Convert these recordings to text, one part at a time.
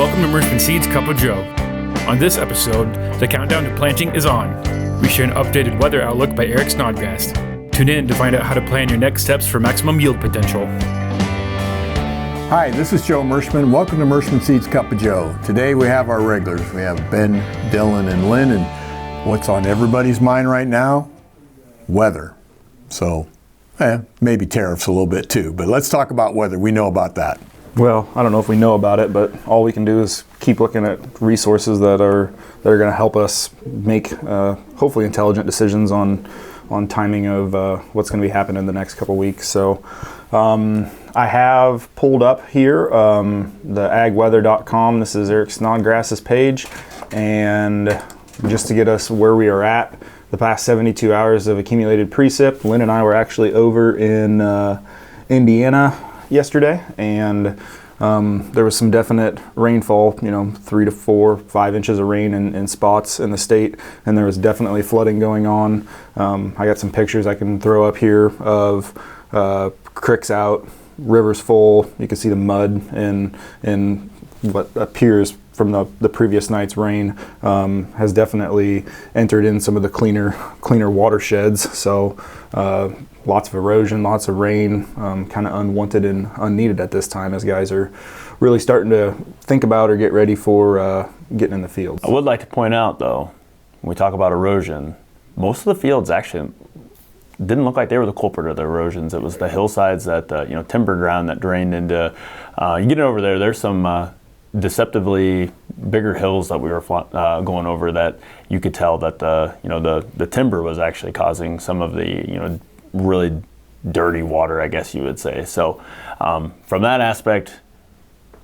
Welcome to Merchant Seeds Cup of Joe. On this episode, the countdown to planting is on. We share an updated weather outlook by Eric Snodgrass. Tune in to find out how to plan your next steps for maximum yield potential. Hi, this is Joe Mershman. Welcome to Mershman Seeds Cup of Joe. Today we have our regulars. We have Ben, Dylan, and Lynn, and what's on everybody's mind right now? Weather. So, maybe tariffs a little bit too, but let's talk about weather. We know about that. Well, I don't know if we know about it, but all we can do is keep looking at resources that are going to help us make hopefully intelligent decisions on timing of what's going to be happening in the next couple weeks. So I have pulled up here the agweather.com. This is Eric Snodgrass's page, and just to get us where we are at, the past 72 hours of accumulated precip. Lynn and I were actually over in Indiana yesterday, and there was some definite rainfall, 3 to 4, 5 inches of rain in spots in the state, and there was definitely flooding going on. I got some pictures I can throw up here of creeks out, rivers full. You can see the mud in what appears from the previous night's rain has definitely entered in some of the cleaner watersheds. So lots of erosion, lots of rain, kind of unwanted and unneeded at this time as guys are really starting to think about or get ready for getting in the fields. I would like to point out, though, when we talk about erosion, most of the fields actually didn't look like they were the culprit of the erosions. It was the hillsides that, timber ground that drained into, you get over there, there's some deceptively bigger hills that we were going over that you could tell that the timber was actually causing some of the, really dirty water, I guess you would say. So from that aspect,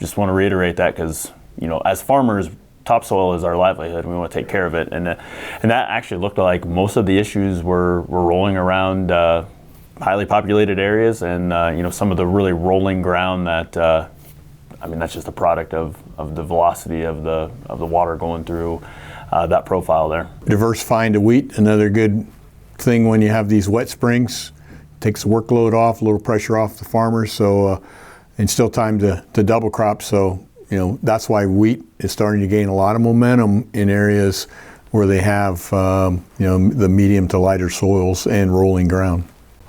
just want to reiterate that because, as farmers, topsoil is our livelihood. We want to take care of it. And that actually looked like most of the issues were rolling around highly populated areas and, some of the really rolling ground that, that's just a product of the velocity of the water going through that profile there. Diversifying to wheat, another good thing when you have these wet springs. Takes the workload off, a little pressure off the farmers, so and still time to double crop. So that's why wheat is starting to gain a lot of momentum in areas where they have the medium to lighter soils and rolling ground.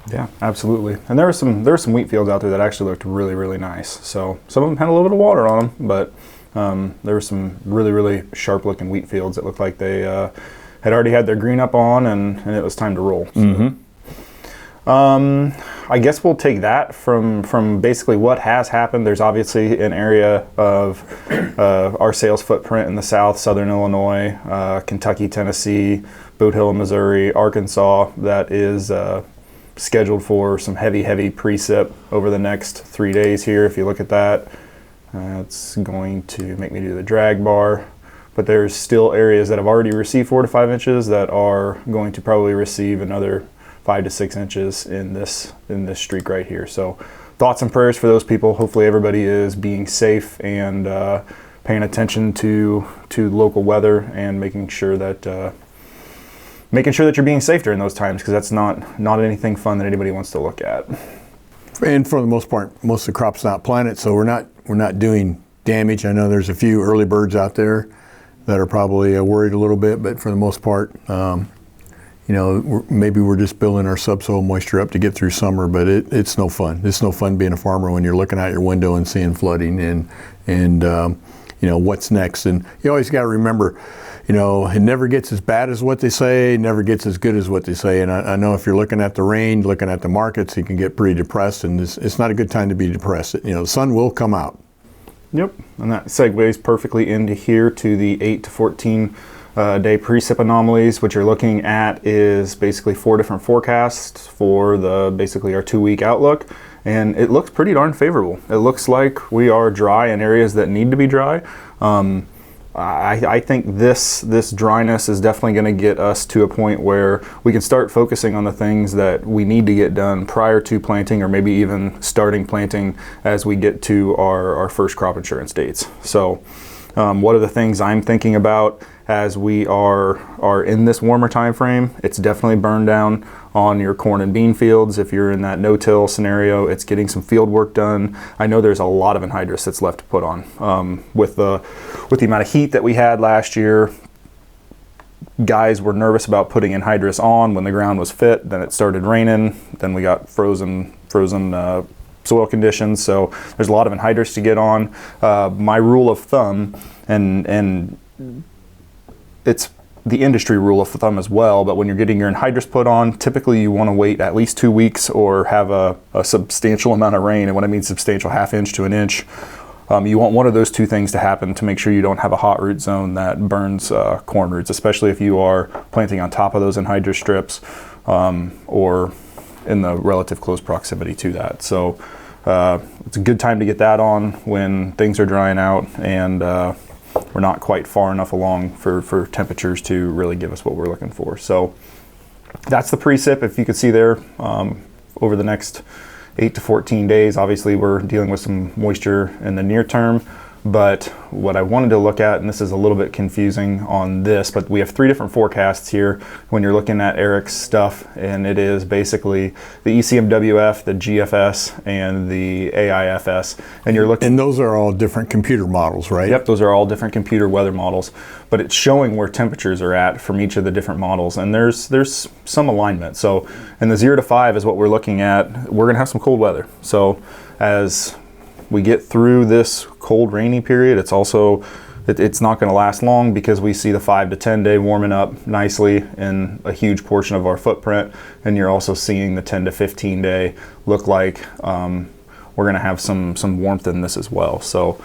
Yeah, absolutely. And there were some wheat fields out there that actually looked really, really nice. So some of them had a little bit of water on them, but there were some really, really sharp looking wheat fields that looked like they had already had their green up on and it was time to roll. So. Mm-hmm. I guess we'll take that from basically what has happened. There's obviously an area of our sales footprint in the south, southern Illinois, Kentucky, Tennessee, Boot Hill, Missouri, Arkansas that is scheduled for some heavy precip over the next 3 days here. If you look at that, it's going to make me do the drag bar. But there's still areas that have already received 4 to 5 inches that are going to probably receive another 5 to 6 inches in this streak right here. So thoughts and prayers for those people. Hopefully everybody is being safe and paying attention to local weather and making sure that you're being safe during those times, because that's not anything fun that anybody wants to look at. And for the most part, most of the crop's not planted, so we're not doing damage. I know there's a few early birds out there that are probably worried a little bit, but for the most part, maybe we're just building our subsoil moisture up to get through summer, but it's no fun. It's no fun being a farmer when you're looking out your window and seeing flooding and what's next. And you always got to remember, it never gets as bad as what they say, never gets as good as what they say. And I know if you're looking at the rain, looking at the markets, you can get pretty depressed, and it's not a good time to be depressed. The sun will come out. Yep, and that segues perfectly into here to the 8 to 14 day precip anomalies. What you're looking at is basically 4 different forecasts for basically our 2-week outlook, and it looks pretty darn favorable. It looks like we are dry in areas that need to be dry. I think this dryness is definitely going to get us to a point where we can start focusing on the things that we need to get done prior to planting, or maybe even starting planting as we get to our first crop insurance dates. So What are the things I'm thinking about as we are in this warmer time frame? It's definitely burn down on your corn and bean fields. If you're in that no-till scenario, it's getting some field work done. I know there's a lot of anhydrous that's left to put on. With the amount of heat that we had last year, guys were nervous about putting anhydrous on when the ground was fit. Then it started raining. Then we got frozen soil conditions. So there's a lot of anhydrous to get on. My rule of thumb, and it's the industry rule of thumb as well, but when you're getting your anhydrous put on, typically you want to wait at least 2 weeks or have a substantial amount of rain. And when I mean substantial, 1/2 inch to 1 inch, you want one of those two things to happen to make sure you don't have a hot root zone that burns corn roots, especially if you are planting on top of those anhydrous strips or in the relative close proximity to that. So it's a good time to get that on when things are drying out and we're not quite far enough along for temperatures to really give us what we're looking for. So that's the precip. If you could see there, over the next 8 to 14 days, obviously we're dealing with some moisture in the near term. But what I wanted to look at, and this is a little bit confusing on this, but we have 3 different forecasts here when you're looking at Eric's stuff, and it is basically the ECMWF, the GFS, and the AIFS. And you're looking. And those are all different computer models, right? Yep, those are all different computer weather models, but it's showing where temperatures are at from each of the different models, and there's some alignment. So in the 0 to 5 is what we're looking at. We're gonna have some cold weather. So as we get through this cold, rainy period, it's not going to last long because we see the 5 to 10 day warming up nicely in a huge portion of our footprint, and you're also seeing the 10 to 15 day look like we're going to have some warmth in this as well. So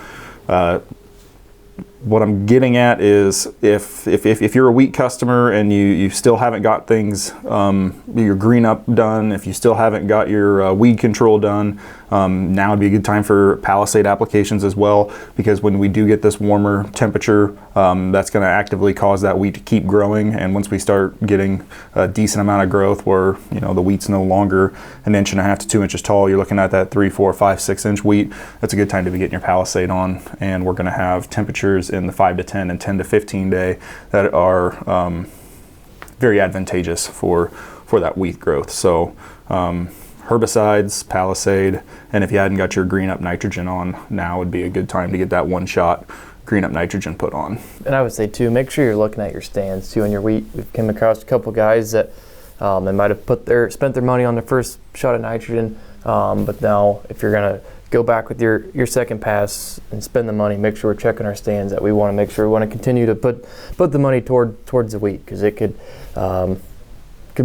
what I'm getting at is if you're a wheat customer and you still haven't got things, your green up done, if you still haven't got your weed control done, now would be a good time for palisade applications as well, because when we do get this warmer temperature, that's going to actively cause that wheat to keep growing. And once we start getting a decent amount of growth where the wheat's no longer 1.5 to 2 inches tall, you're looking at that 3, 4, 5, 6 inch wheat, that's a good time to be getting your palisade on. And we're going to have temperatures in the 5 to 10 and 10 to 15 day that are very advantageous for that wheat growth. So herbicides, palisade, and if you hadn't got your green up nitrogen on, now would be a good time to get that one shot green up nitrogen put on. And I would say too, make sure you're looking at your stands too on your wheat. We've come across a couple guys that they might have spent their money on their first shot of nitrogen, but now if you're gonna go back with your second pass and spend the money, make sure we're checking our stands. That we want to continue to put the money towards the wheat, because it could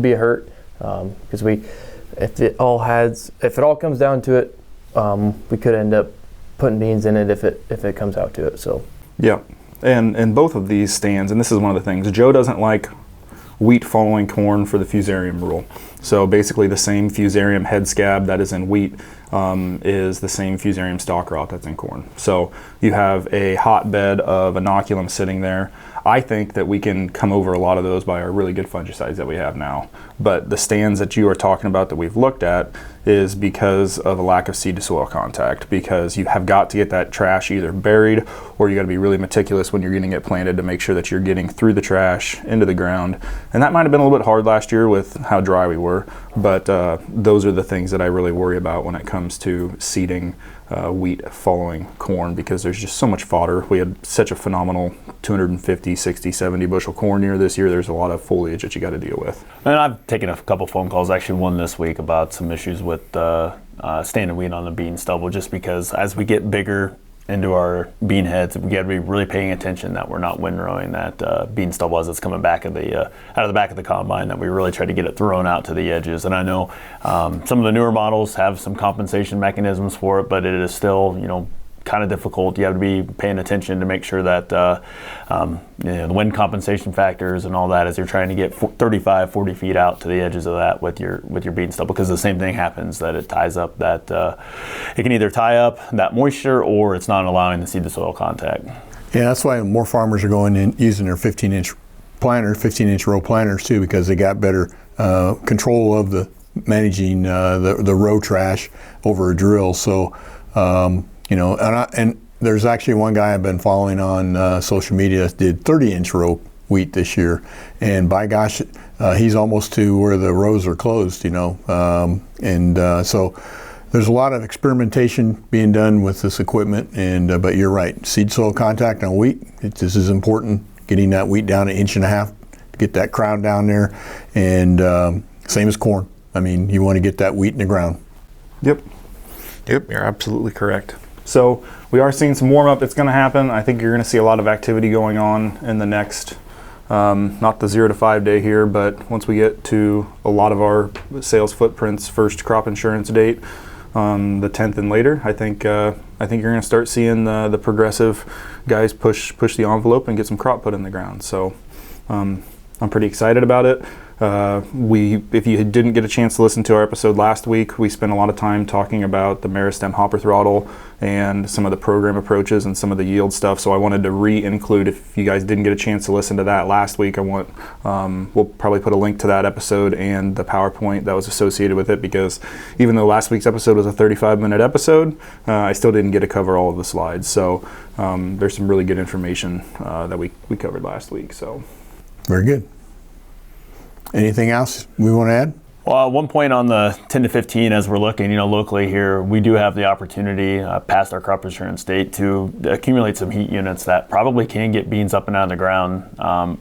be a hurt, because if it all comes down to it, we could end up putting beans in it if it comes out to it. So yeah, and both of these stands, and this is one of the things, Joe doesn't like wheat following corn for the fusarium rule. So basically the same fusarium head scab that is in wheat is the same fusarium stalk rot that's in corn. So you have a hotbed of inoculum sitting there. I think that we can come over a lot of those by our really good fungicides that we have now. But the stands that you are talking about that we've looked at is because of a lack of seed to soil contact, because you have got to get that trash either buried, or you got to be really meticulous when you're getting it planted to make sure that you're getting through the trash into the ground. And that might have been a little bit hard last year with how dry we were, but those are the things that I really worry about when it comes to seeding wheat following corn, because there's just so much fodder. We had such a phenomenal 250, 60, 70 bushel corn year this year. There's a lot of foliage that you got to deal with. And I've taken a couple phone calls, actually one this week, about some issues with standing wheat on the bean stubble, just because as we get bigger into our bean heads, we got to be really paying attention that we're not windrowing that bean stubble as it's coming back of the out of the back of the combine, that we really try to get it thrown out to the edges. And I know some of the newer models have some compensation mechanisms for it, but it is still, kind of difficult. You have to be paying attention to make sure that the wind compensation factors and all that, as you're trying to get 35, 40 feet out to the edges of that with your bean stubble, because the same thing happens, that it ties up that it can either tie up that moisture or it's not allowing the seed to soil contact. Yeah, that's why more farmers are going in using their 15-inch planter, 15-inch row planters too, because they got better control of the managing the row trash over a drill. So and there's actually one guy I've been following on social media did 30-inch row wheat this year, and by gosh, he's almost to where the rows are closed, so there's a lot of experimentation being done with this equipment, but you're right, seed soil contact on wheat, this is important, getting that wheat down 1.5 inches to get that crown down there, and same as corn. I mean, you want to get that wheat in the ground. Yep, you're absolutely correct. So we are seeing some warm up that's going to happen. I think you're going to see a lot of activity going on in the next, not the 0 to 5 day here, but once we get to a lot of our sales footprints, first crop insurance date, the 10th and later, I think you're going to start seeing the progressive guys push the envelope and get some crop put in the ground. So I'm pretty excited about it. If you didn't get a chance to listen to our episode last week, we spent a lot of time talking about the Meristem hopper throttle and some of the program approaches and some of the yield stuff. So I wanted to re-include, if you guys didn't get a chance to listen to that last week, we'll probably put a link to that episode and the PowerPoint that was associated with it, because even though last week's episode was a 35-minute episode, I still didn't get to cover all of the slides. So there's some really good information that we covered last week. So very good. Anything else we want to add? Well, one point on the 10 to 15, as we're looking, locally here, we do have the opportunity past our crop insurance date to accumulate some heat units that probably can get beans up and out of the ground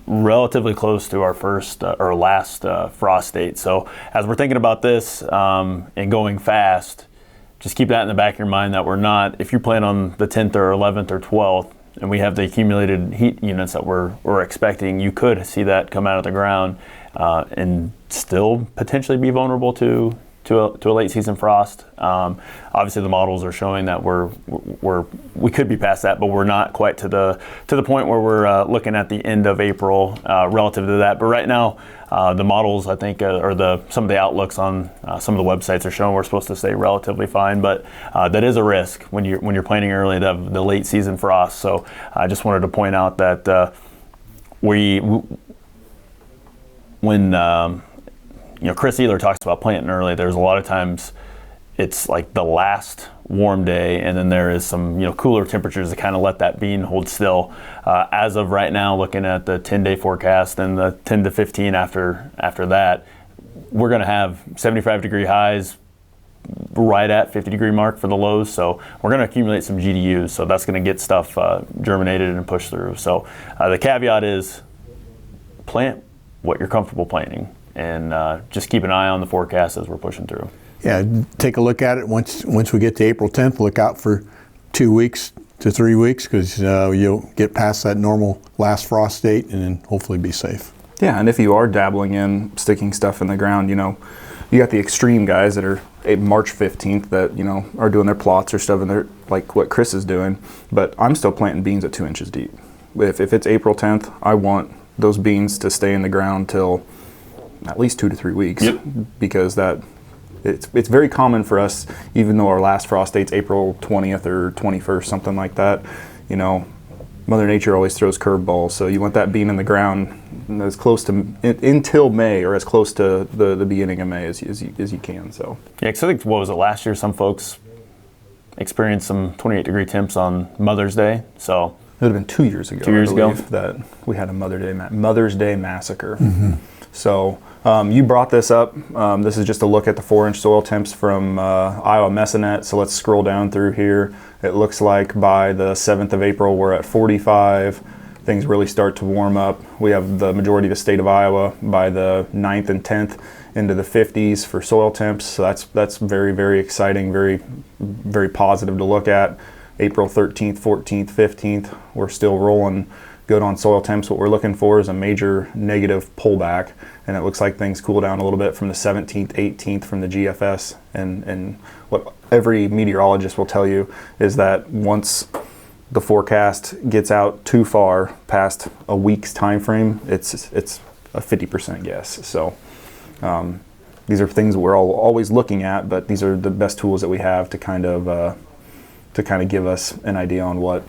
relatively close to our first or last frost date. So as we're thinking about this and going fast, just keep that in the back of your mind that we're not, if you plan on the 10th or 11th or 12th, and we have the accumulated heat units that we're expecting, you could see that come out of the ground and still potentially be vulnerable to a late season frost. Obviously, the models are showing that we could be past that, but we're not quite to the point where we're looking at the end of April relative to that. But right now, the models, I think, or some of the outlooks on some of the websites are showing we're supposed to stay relatively fine. But that is a risk when you're planning early to have the late season frost. So I just wanted to point out that when Chris Ealer talks about planting early, there's a lot of times it's like the last warm day, and then there is some cooler temperatures to kind of let that bean hold still. As of right now, looking at the 10-day forecast and the 10 to 15 after that, we're going to have 75-degree highs right at 50-degree mark for the lows. So we're going to accumulate some GDUs. So that's going to get stuff germinated and pushed through. So the caveat is plant what you're comfortable planting, and just keep an eye on the forecast as we're pushing through. Yeah, take a look at it once we get to April 10th. Look out for 2 weeks to 3 weeks, because you'll get past that normal last frost date and then hopefully be safe. Yeah, and if you are dabbling in sticking stuff in the ground, you got the extreme guys that are March 15th that are doing their plots or stuff, and they're like what Chris is doing. But I'm still planting beans at 2 inches deep. If it's April 10th, I want those beans to stay in the ground till at least 2 to 3 weeks. Yep. Because it's very common for us, even though our last frost date's April 20th or 21st, something like that. Mother Nature always throws curveballs, so you want that bean in the ground as close to until May, or as close to the beginning of May as you can. So yeah, because I think, what was it, last year some folks experienced some 28-degree temps on Mother's Day. So it would have been 2 years ago. 2 years ago that we had a Mother's Day massacre. Mm-hmm. So you brought this up. This is just a look at the 4-inch soil temps from Iowa Mesonet. So let's scroll down through here. It looks like by the 7th of April, we're at 45. Things really start to warm up. We have the majority of the state of Iowa by the 9th and 10th into the 50s for soil temps. So that's very, very exciting, very, very positive to look at. April 13th, 14th, 15th, we're still rolling good on soil temps. What we're looking for is a major negative pullback, and it looks like things cool down a little bit from the 17th, 18th from the GFS. And what every meteorologist will tell you is that once the forecast gets out too far past a week's time frame, it's a 50% guess. So these are things that we're always looking at, but these are the best tools that we have to kind of give us an idea on what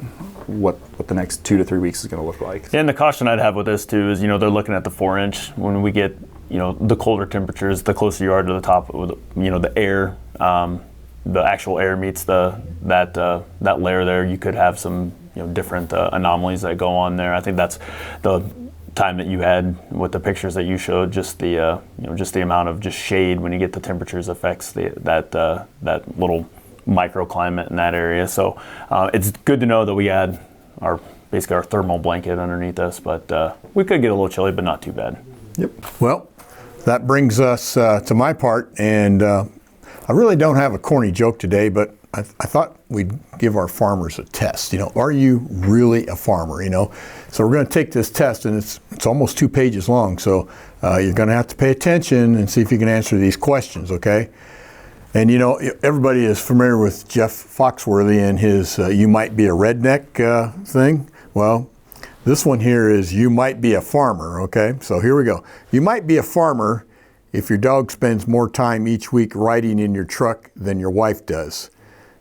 the next 2 to 3 weeks is going to look like. And the caution I'd have with this too is, they're looking at the 4-inch. When we get, the colder temperatures, the closer you are to the top of the air, the actual air meets that layer there, you could have some different anomalies that go on there. I think that's the time that you had with the pictures that you showed. Just the just the amount of just shade when you get the temperatures affects that little microclimate in that area. So it's good to know that we had basically our thermal blanket underneath us, but we could get a little chilly, but not too bad. Yep. Well, that brings us to my part, and I really don't have a corny joke today, but I thought we'd give our farmers a test. Are you really a farmer? So we're going to take this test, and it's almost 2 pages long. So you're going to have to pay attention and see if you can answer these questions. Okay. And everybody is familiar with Jeff Foxworthy and his "you might be a redneck" thing. Well, this one here is "you might be a farmer." Okay. So here we go. You might be a farmer if your dog spends more time each week riding in your truck than your wife does.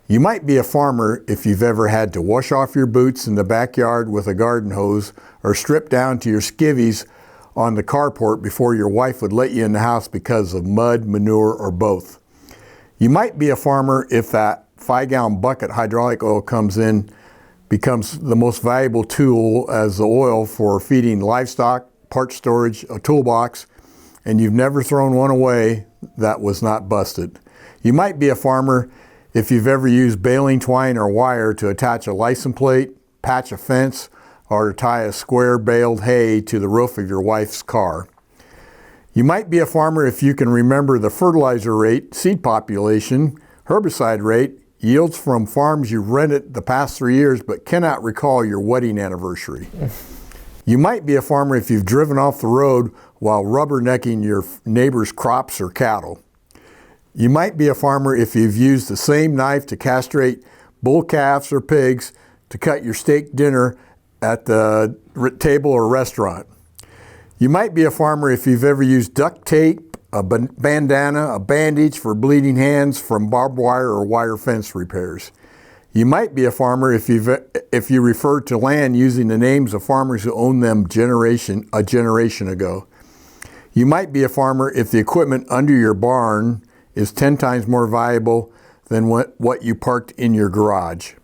You might be a farmer if you've ever had to wash off your boots in the backyard with a garden hose or strip down to your skivvies on the carport before your wife would let you in the house because of mud, manure, or both. You might be a farmer if that 5-gallon bucket hydraulic oil becomes the most valuable tool as the oil for feeding livestock, part storage, a toolbox, and you've never thrown one away that was not busted. You might be a farmer if you've ever used baling twine or wire to attach a license plate, patch a fence, or to tie a square baled hay to the roof of your wife's car. You might be a farmer if you can remember the fertilizer rate, seed population, herbicide rate, yields from farms you've rented the past 3 years but cannot recall your wedding anniversary. You might be a farmer if you've driven off the road while rubbernecking your neighbor's crops or cattle. You might be a farmer if you've used the same knife to castrate bull calves or pigs to cut your steak dinner at the table or restaurant. You might be a farmer if you've ever used duct tape, a bandana, a bandage for bleeding hands from barbed wire or wire fence repairs. You might be a farmer if you refer to land using the names of farmers who owned them a generation ago. You might be a farmer if the equipment under your barn is 10 times more valuable than what you parked in your garage.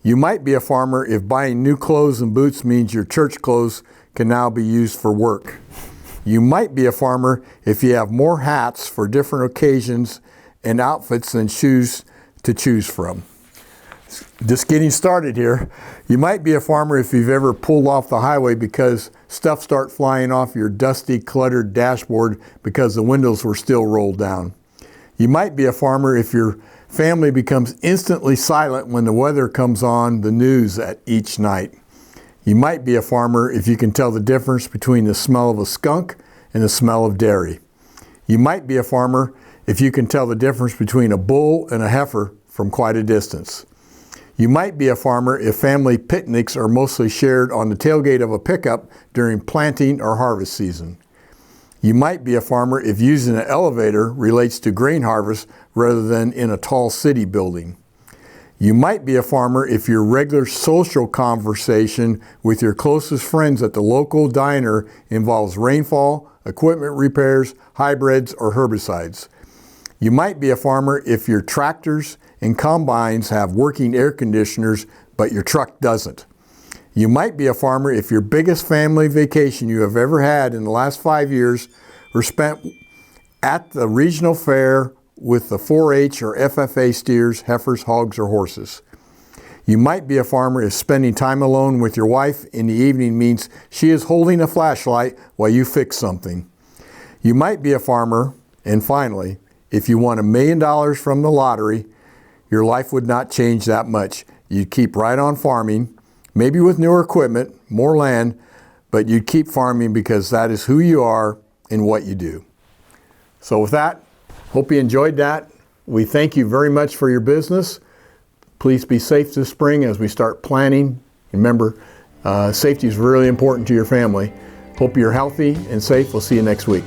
You might be a farmer if buying new clothes and boots means your church clothes can now be used for work. You might be a farmer if you have more hats for different occasions and outfits than shoes to choose from. Just getting started here. You might be a farmer if you've ever pulled off the highway because stuff started flying off your dusty, cluttered dashboard because the windows were still rolled down. You might be a farmer if your family becomes instantly silent when the weather comes on the news at each night. You might be a farmer if you can tell the difference between the smell of a skunk and the smell of dairy. You might be a farmer if you can tell the difference between a bull and a heifer from quite a distance. You might be a farmer if family picnics are mostly shared on the tailgate of a pickup during planting or harvest season. You might be a farmer if using an elevator relates to grain harvest rather than in a tall city building. You might be a farmer if your regular social conversation with your closest friends at the local diner involves rainfall, equipment repairs, hybrids, or herbicides. You might be a farmer if your tractors and combines have working air conditioners, but your truck doesn't. You might be a farmer if your biggest family vacation you have ever had in the last 5 years were spent at the regional fair with the 4-H or FFA steers, heifers, hogs, or horses. You might be a farmer if spending time alone with your wife in the evening means she is holding a flashlight while you fix something. You might be a farmer, and finally, if you won $1 million from the lottery, your life would not change that much. You'd keep right on farming, maybe with newer equipment, more land, but you'd keep farming because that is who you are and what you do. So with that, hope you enjoyed that. We thank you very much for your business. Please be safe this spring as we start planning. Remember, safety is really important to your family. Hope you're healthy and safe. We'll see you next week.